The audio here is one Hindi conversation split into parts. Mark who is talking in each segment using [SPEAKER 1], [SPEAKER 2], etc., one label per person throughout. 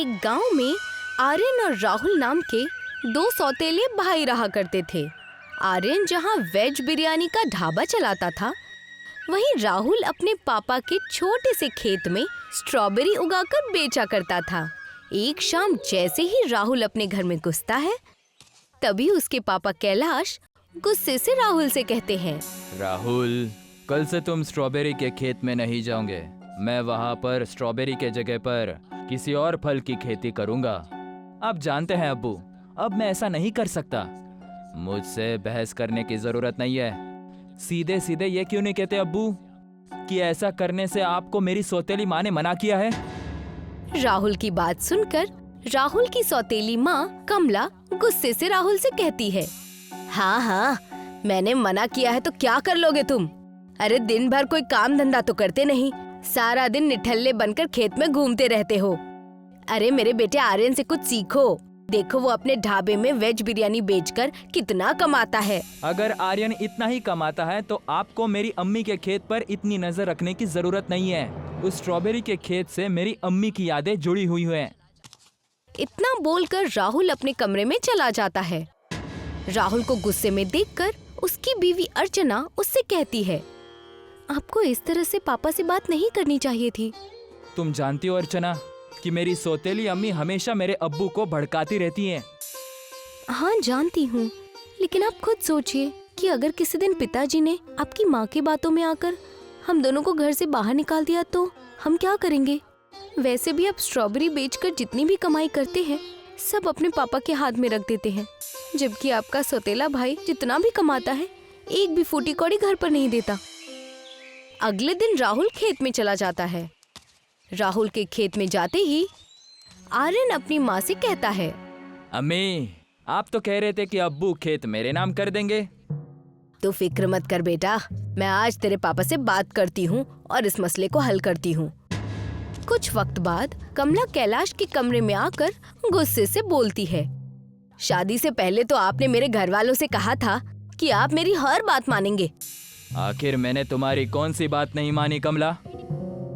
[SPEAKER 1] एक गांव में आर्यन और राहुल नाम के दो सौतेले भाई रहा करते थे। आर्यन जहां वेज बिरयानी का ढाबा चलाता था, वहीं राहुल अपने पापा के छोटे से खेत में स्ट्रॉबेरी उगाकर बेचा करता था। एक शाम जैसे ही राहुल अपने घर में घुसता है, तभी उसके पापा कैलाश गुस्से से राहुल से कहते हैं,
[SPEAKER 2] राहुल, कल से तुम स्ट्रॉबेरी के खेत में नहीं जाओगे। मैं वहाँ पर स्ट्रॉबेरी के जगह पर किसी और फल की खेती करूँगा। आप जानते हैं अब्बू, अब मैं ऐसा नहीं कर सकता। मुझसे बहस करने की जरूरत नहीं है। सीधे सीधे ये क्यों नहीं कहते अब्बू कि ऐसा करने से आपको मेरी सौतेली माँ ने मना किया है?
[SPEAKER 1] राहुल की बात सुनकर राहुल की सौतेली माँ कमला गुस्से से राहुल से कहती है, हाँ हाँ, मैंने मना किया है तो क्या कर लोगे तुम? अरे दिन भर कोई काम धंधा तो करते नहीं, सारा दिन निठल्ले बनकर खेत में घूमते रहते हो। अरे मेरे बेटे आर्यन से कुछ सीखो। देखो वो अपने ढाबे में वेज बिरयानी बेचकर कितना कमाता है।
[SPEAKER 2] अगर आर्यन इतना ही कमाता है तो आपको मेरी अम्मी के खेत पर इतनी नजर रखने की जरूरत नहीं है। उस स्ट्रॉबेरी के खेत से मेरी अम्मी की यादें जुड़ी हुई हैं।
[SPEAKER 1] इतना बोलकर राहुल अपने कमरे में चला जाता है। राहुल को गुस्से में देखकर उसकी बीवी अर्चना उससे कहती है, आपको इस तरह से पापा से बात नहीं करनी चाहिए थी।
[SPEAKER 2] तुम जानती हो अर्चना कि मेरी सौतेली अम्मी हमेशा मेरे अब्बू को भड़काती रहती हैं।
[SPEAKER 1] हाँ जानती हूँ, लेकिन आप खुद सोचिए कि अगर किसी दिन पिताजी ने आपकी माँ की बातों में आकर हम दोनों को घर से बाहर निकाल दिया तो हम क्या करेंगे? वैसे भी आप स्ट्रॉबेरी बेचकर जितनी भी कमाई करते हैं सब अपने पापा के हाथ में रख देते हैं, जबकि आपका सौतेला भाई जितना भी कमाता है एक भी फूटी कौड़ी घर पर नहीं देता। अगले दिन राहुल खेत में चला जाता है। राहुल के खेत में जाते ही आर्यन अपनी माँ से कहता है,
[SPEAKER 2] अम्मी, आप तो कह रहे थे कि अब्बू खेत मेरे नाम कर देंगे।
[SPEAKER 1] तू फिक्र मत कर बेटा, मैं आज तेरे पापा से बात करती हूँ और इस मसले को हल करती हूँ। कुछ वक्त बाद कमला कैलाश के कमरे में आकर गुस्से से बोलती है, शादी से पहले तो आपने मेरे घर वालों से कहा था कि आप मेरी हर बात मानेंगे।
[SPEAKER 2] आखिर मैंने तुम्हारी कौन सी बात नहीं मानी कमला?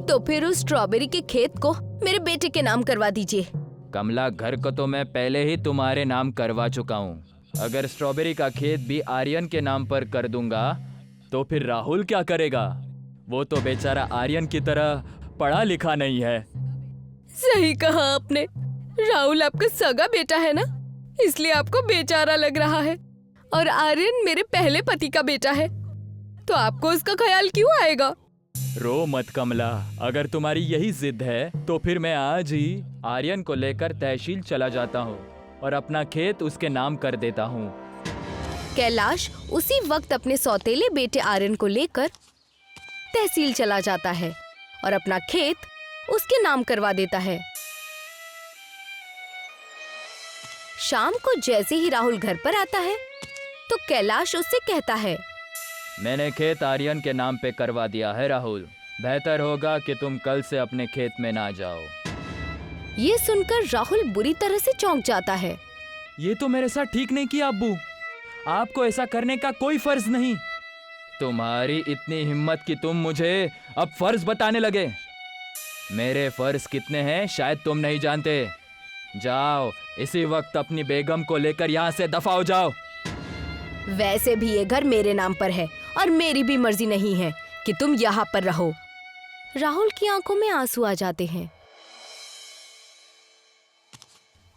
[SPEAKER 1] तो फिर उस स्ट्रॉबेरी के खेत को मेरे बेटे के नाम करवा दीजिए।
[SPEAKER 2] कमला, घर को तो मैं पहले ही तुम्हारे नाम करवा चुका हूँ। अगर स्ट्रॉबेरी का खेत भी आर्यन के नाम पर कर दूंगा तो फिर राहुल क्या करेगा? वो तो बेचारा आर्यन की तरह पढ़ा लिखा नहीं है।
[SPEAKER 1] सही कहा आपने, राहुल आपका सगा बेटा है ना, इसलिए आपको बेचारा लग रहा है। और आर्यन मेरे पहले पति का बेटा है, तो आपको उसका ख्याल क्यों आएगा?
[SPEAKER 2] रो मत कमला, अगर तुम्हारी यही जिद है तो फिर मैं आज ही आर्यन को लेकर तहसील चला जाता हूँ और अपना खेत उसके नाम कर देता हूँ।
[SPEAKER 1] कैलाश उसी वक्त अपने सौतेले बेटे आर्यन को लेकर तहसील चला जाता है और अपना खेत उसके नाम करवा देता है। शाम को जैसे ही राहुल घर पर आता है तो कैलाश उससे कहता है,
[SPEAKER 2] मैंने खेत आर्यन के नाम पे करवा दिया है राहुल। बेहतर होगा कि तुम कल से अपने खेत में ना जाओ।
[SPEAKER 1] ये सुनकर राहुल बुरी तरह से चौंक जाता है।
[SPEAKER 2] ये तो मेरे साथ ठीक नहीं किया अब्बू। आपको ऐसा करने का कोई फर्ज नहीं। तुम्हारी इतनी हिम्मत कि तुम मुझे अब फर्ज बताने लगे। मेरे फर्ज कितने हैं शायद तुम नहीं जानते। जाओ, इसी वक्त अपनी बेगम को लेकर यहाँ से दफा हो जाओ।
[SPEAKER 1] वैसे भी ये घर मेरे नाम पर है और मेरी भी मर्जी नहीं है कि तुम यहाँ पर रहो। राहुल की आंखों में आंसू आ जाते हैं।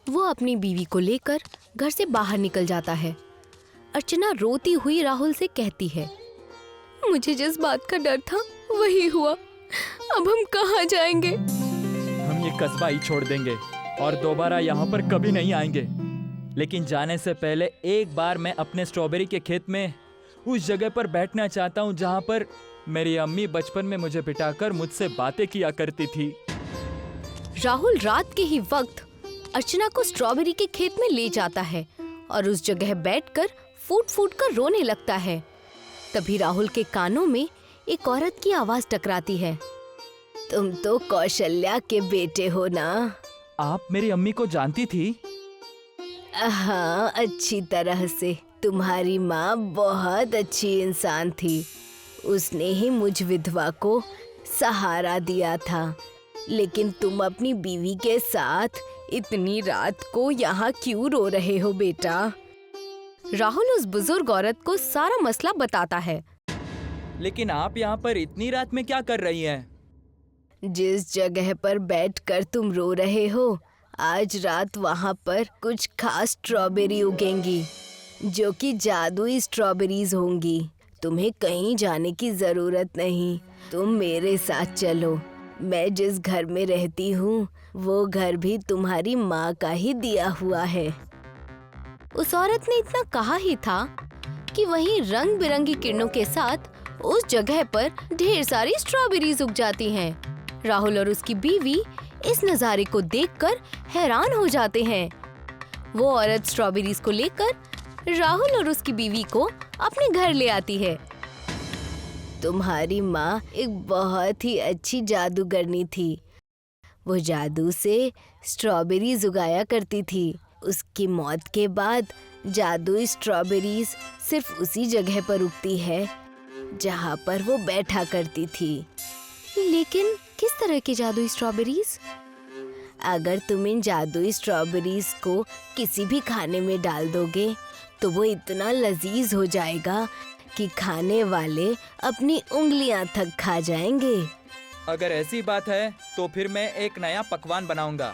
[SPEAKER 1] वो अपनी बीवी को लेकर घर से बाहर निकल जाता है। अर्चना रोती हुई राहुल से कहती है, मुझे जिस बात का डर था वही हुआ, अब हम कहाँ जाएंगे?
[SPEAKER 2] हम ये कस्बा ही छोड़ देंगे और दोबारा यहाँ पर कभी नहीं आएंगे। लेकिन जाने से पहले एक बार मैं अपने स्ट्रॉबेरी के खेत में उस जगह पर बैठना चाहता हूँ जहाँ पर मेरी अम्मी बचपन में मुझे बिठाकर मुझसे बातें किया करती थी।
[SPEAKER 1] राहुल रात के ही वक्त अर्चना को स्ट्रॉबेरी के खेत में ले जाता है और उस जगह बैठकर फूट फूट कर रोने लगता है। तभी राहुल के कानों में एक औरत की आवाज टकराती है, तुम तो कौशल्या के बेटे हो ना?
[SPEAKER 2] आप मेरी अम्मी को जानती थी?
[SPEAKER 1] हाँ, अच्छी तरह से। तुम्हारी माँ बहुत अच्छी इंसान थी। उसने ही मुझ विधवा को सहारा दिया था। लेकिन तुम अपनी बीवी के साथ इतनी रात को यहाँ क्यों रो रहे हो बेटा? राहुल उस बुजुर्ग औरत को सारा मसला बताता है।
[SPEAKER 2] लेकिन आप यहाँ पर इतनी रात में क्या कर रही हैं?
[SPEAKER 1] जिस जगह पर बैठकर तुम रो रहे हो, आज रात वहाँ पर कुछ खास स्ट्रॉबेरी उगेंगी जो कि जादुई स्ट्रॉबेरीज होंगी। तुम्हें कहीं जाने की जरूरत नहीं, तुम मेरे साथ चलो। मैं जिस घर में रहती हूँ वो घर भी तुम्हारी माँ का ही दिया हुआ है। उस औरत ने इतना कहा ही था कि वहीं रंग बिरंगी किरणों के साथ उस जगह पर ढेर सारी स्ट्रॉबेरीज उग जाती हैं। राहुल और उसकी बीवी इस नज़ारे को देखकर हैरान हो जाते हैं। वो औरत स्ट्रॉबेरीज को लेकर राहुल और उसकी बीवी को अपने घर ले आती है। तुम्हारी माँ एक बहुत ही अच्छी जादूगरनी थी। वो जादू से स्ट्रॉबेरीज उगाया करती थी। उसकी मौत के बाद जादुई स्ट्रॉबेरीज सिर्फ उसी जगह पर उगती है जहाँ पर वो बैठा करती थी। लेकिन किस तरह की जादुई स्ट्रॉबेरीज? अगर तुम इन जादुई स्ट्रॉबेरीज को किसी भी खाने में डाल दोगे तो वो इतना लजीज हो जाएगा कि खाने वाले अपनी उंगलियां तक खा जाएंगे।
[SPEAKER 2] अगर ऐसी बात है तो फिर मैं एक नया पकवान बनाऊंगा,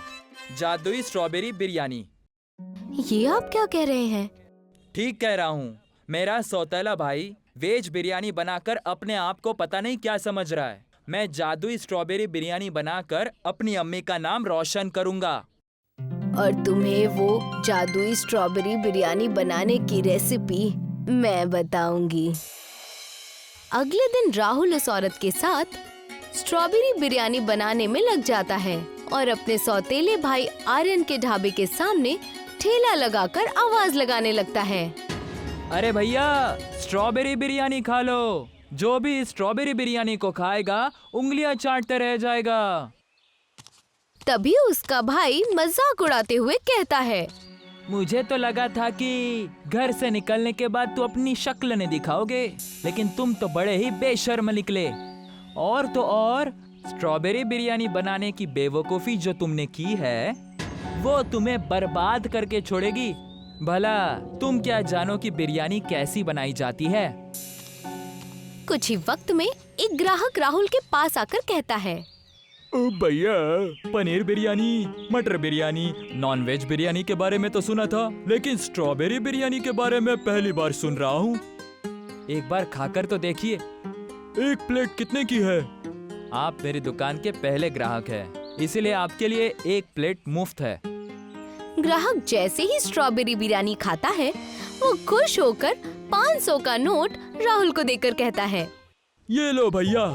[SPEAKER 2] जादुई स्ट्रॉबेरी बिरयानी।
[SPEAKER 1] ये आप क्या कह रहे हैं?
[SPEAKER 2] ठीक कह रहा हूँ। मेरा सौतेला भाई वेज बिरयानी बनाकर अपने आप को पता नहीं क्या समझ रहा है। मैं जादुई स्ट्रॉबेरी बिरयानी बनाकर अपनी अम्मी का नाम रोशन करूंगा।
[SPEAKER 1] और तुम्हें वो जादुई स्ट्रॉबेरी बिरयानी बनाने की रेसिपी मैं बताऊंगी। अगले दिन राहुल उस औरत के साथ स्ट्रॉबेरी बिरयानी बनाने में लग जाता है और अपने सौतेले भाई आर्यन के ढाबे के सामने ठेला लगाकर आवाज लगाने लगता है।
[SPEAKER 2] अरे भैया, स्ट्रॉबेरी बिरयानी खा लो। जो भी स्ट्रॉबेरी बिरयानी को खाएगा उंगलियां चाटते रह जाएगा।
[SPEAKER 1] तभी उसका भाई मजाक उड़ाते हुए कहता है,
[SPEAKER 2] मुझे तो लगा था कि घर से निकलने के बाद तू अपनी शक्ल नहीं दिखाओगे, लेकिन तुम तो बड़े ही बेशर्म निकले। और तो और स्ट्रॉबेरी बिरयानी बनाने की बेवकूफ़ी जो तुमने की है वो तुम्हें बर्बाद करके छोड़ेगी। भला तुम क्या जानो कि बिरयानी कैसी बनाई जाती है?
[SPEAKER 1] कुछ ही वक्त में एक ग्राहक राहुल के पास आकर कहता है,
[SPEAKER 2] भैया, पनीर बिरयानी, मटर बिरयानी, नॉन वेज बिरयानी के बारे में तो सुना था, लेकिन स्ट्रॉबेरी बिरयानी के बारे में पहली बार सुन रहा हूँ। एक बार खाकर तो देखिए। एक प्लेट कितने की है? आप मेरी दुकान के पहले ग्राहक हैं, इसीलिए आपके लिए एक प्लेट मुफ्त है।
[SPEAKER 1] ग्राहक जैसे ही स्ट्रॉबेरी बिरयानी खाता है वो खुश होकर 500 का नोट राहुल को देकर कहता है,
[SPEAKER 2] ये लो भैया,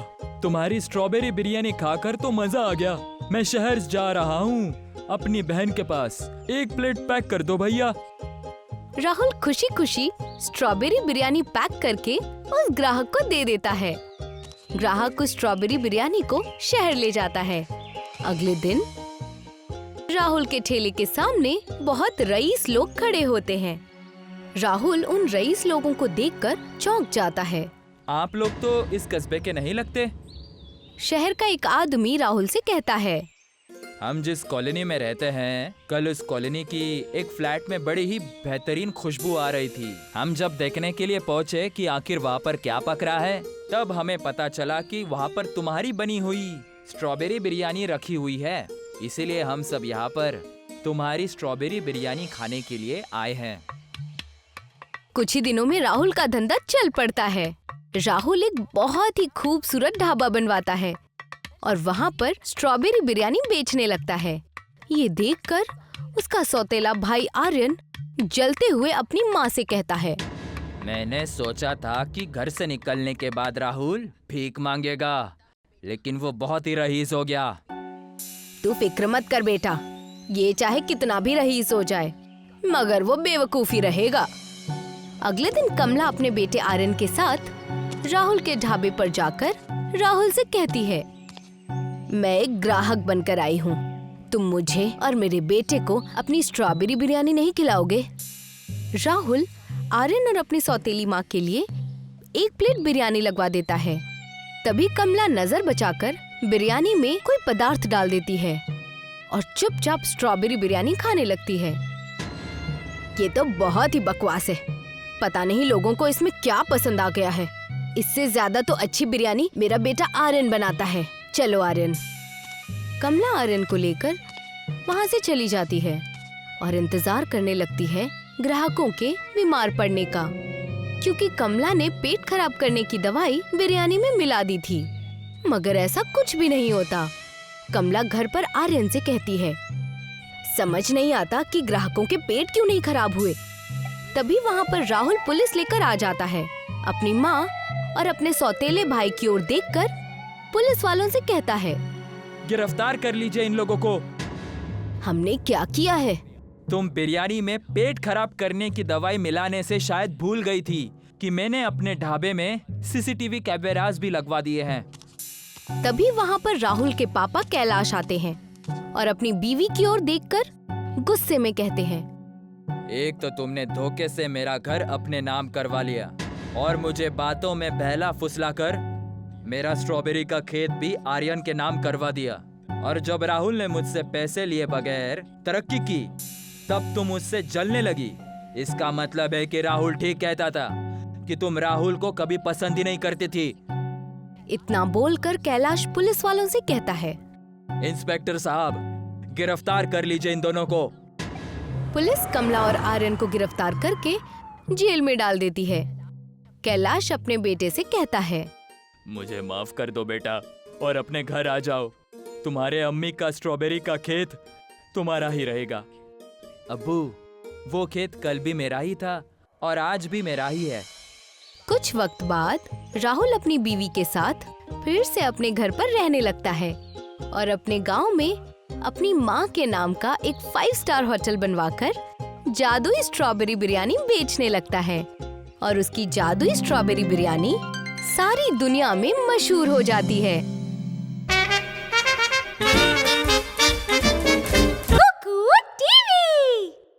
[SPEAKER 2] तुम्हारी स्ट्रॉबेरी बिरयानी खाकर तो मजा आ गया। मैं शहर जा रहा हूँ अपनी बहन के पास। एक प्लेट पैक कर दो भैया।
[SPEAKER 1] राहुल खुशी खुशी स्ट्रॉबेरी बिरयानी पैक करके उस ग्राहक को दे देता है। ग्राहक उस स्ट्रॉबेरी बिरयानी को शहर ले जाता है। अगले दिन राहुल के ठेले के सामने बहुत रईस लोग खड़े होते हैं। राहुल उन रईस लोगों को देखकर चौंक जाता है।
[SPEAKER 2] आप लोग तो इस कस्बे के नहीं लगते।
[SPEAKER 1] शहर का एक आदमी राहुल से कहता है,
[SPEAKER 2] हम जिस कॉलोनी में रहते हैं, कल उस कॉलोनी की एक फ्लैट में बड़ी ही बेहतरीन खुशबू आ रही थी। हम जब देखने के लिए पहुँचे कि आखिर वहाँ पर क्या पक रहा है, तब हमें पता चला कि वहाँ पर तुम्हारी बनी हुई स्ट्रॉबेरी बिरयानी रखी हुई है। इसीलिए हम सब यहाँ पर तुम्हारी स्ट्रॉबेरी बिरयानी खाने के लिए आए हैं।
[SPEAKER 1] कुछ ही दिनों में राहुल का धंधा चल पड़ता है। राहुल एक बहुत ही खूबसूरत ढाबा बनवाता है और वहाँ पर स्ट्रॉबेरी बिरयानी बेचने लगता है। ये देखकर उसका सौतेला भाई आर्यन जलते हुए अपनी माँ से कहता है,
[SPEAKER 2] मैंने सोचा था कि घर से निकलने के बाद राहुल भीख मांगेगा, लेकिन वो बहुत ही रईस हो गया।
[SPEAKER 1] तू फिक्र मत कर बेटा, ये चाहे कितना भी रईस हो जाए मगर वो बेवकूफी रहेगा। अगले दिन कमला अपने बेटे आर्यन के साथ राहुल के ढाबे पर जाकर राहुल से कहती है, मैं एक ग्राहक बनकर आई हूँ। तुम मुझे और मेरे बेटे को अपनी स्ट्रॉबेरी बिरयानी नहीं खिलाओगे? राहुल आर्यन और अपनी सौतेली माँ के लिए एक प्लेट बिरयानी लगवा देता है। तभी कमला नजर बचाकर बिरयानी में कोई पदार्थ डाल देती है और चुपचाप स्ट्रॉबेरी बिरयानी खाने लगती है। ये तो बहुत ही बकवास है। पता नहीं लोगों को इसमें क्या पसंद आ गया है। इससे ज्यादा तो अच्छी बिरयानी मेरा बेटा आर्यन बनाता है। चलो आर्यन। कमला आर्यन को लेकर वहाँ से चली जाती है और इंतजार करने लगती है ग्राहकों के बीमार पड़ने का, क्योंकि कमला ने पेट खराब करने की दवाई बिरयानी में मिला दी थी। मगर ऐसा कुछ भी नहीं होता। कमला घर पर आर्यन से कहती है, समझ नहीं आता कि ग्राहकों के पेट क्यों नहीं खराब हुए। तभी वहाँ पर राहुल पुलिस लेकर आ जाता है। अपनी माँ और अपने सौतेले भाई की ओर देखकर पुलिस वालों से कहता है,
[SPEAKER 2] गिरफ्तार कर लीजिए इन लोगों को।
[SPEAKER 1] हमने क्या किया है?
[SPEAKER 2] तुम बिरयानी में पेट खराब करने की दवाई मिलाने से शायद भूल गई थी कि मैंने अपने ढाबे में सीसीटीवी कैमरास भी लगवा दिए हैं।
[SPEAKER 1] तभी वहाँ पर राहुल के पापा कैलाश आते हैं और अपनी बीवी की ओर देखकर गुस्से में कहते हैं,
[SPEAKER 2] एक तो तुमने धोखे से मेरा घर अपने नाम करवा लिया और मुझे बातों में बहला फुसला कर मेरा स्ट्रॉबेरी का खेत भी आर्यन के नाम करवा दिया। और जब राहुल ने मुझसे पैसे लिए बगैर तरक्की की तब तुम मुझसे जलने लगी। इसका मतलब है कि राहुल ठीक कहता था कि तुम राहुल को कभी पसंद ही नहीं करती थी।
[SPEAKER 1] इतना बोलकर कैलाश पुलिस वालों से कहता है,
[SPEAKER 2] इंस्पेक्टर साहब, गिरफ्तार कर लीजिए इन दोनों को।
[SPEAKER 1] पुलिस कमला और आर्यन को गिरफ्तार करके जेल में डाल देती है। कैलाश अपने बेटे से कहता है,
[SPEAKER 2] मुझे माफ कर दो बेटा और अपने घर आ जाओ। तुम्हारे अम्मी का स्ट्रॉबेरी का खेत तुम्हारा ही रहेगा। अब्बू, वो खेत कल भी मेरा ही था और आज भी मेरा ही है।
[SPEAKER 1] कुछ वक्त बाद राहुल अपनी बीवी के साथ फिर से अपने घर पर रहने लगता है और अपने गांव में अपनी माँ के नाम का एक 5 स्टार होटल बनवाकर जादुई स्ट्रॉबेरी बिरयानी बेचने लगता है और उसकी जादुई स्ट्रॉबेरी बिरयानी सारी दुनिया में मशहूर हो जाती है।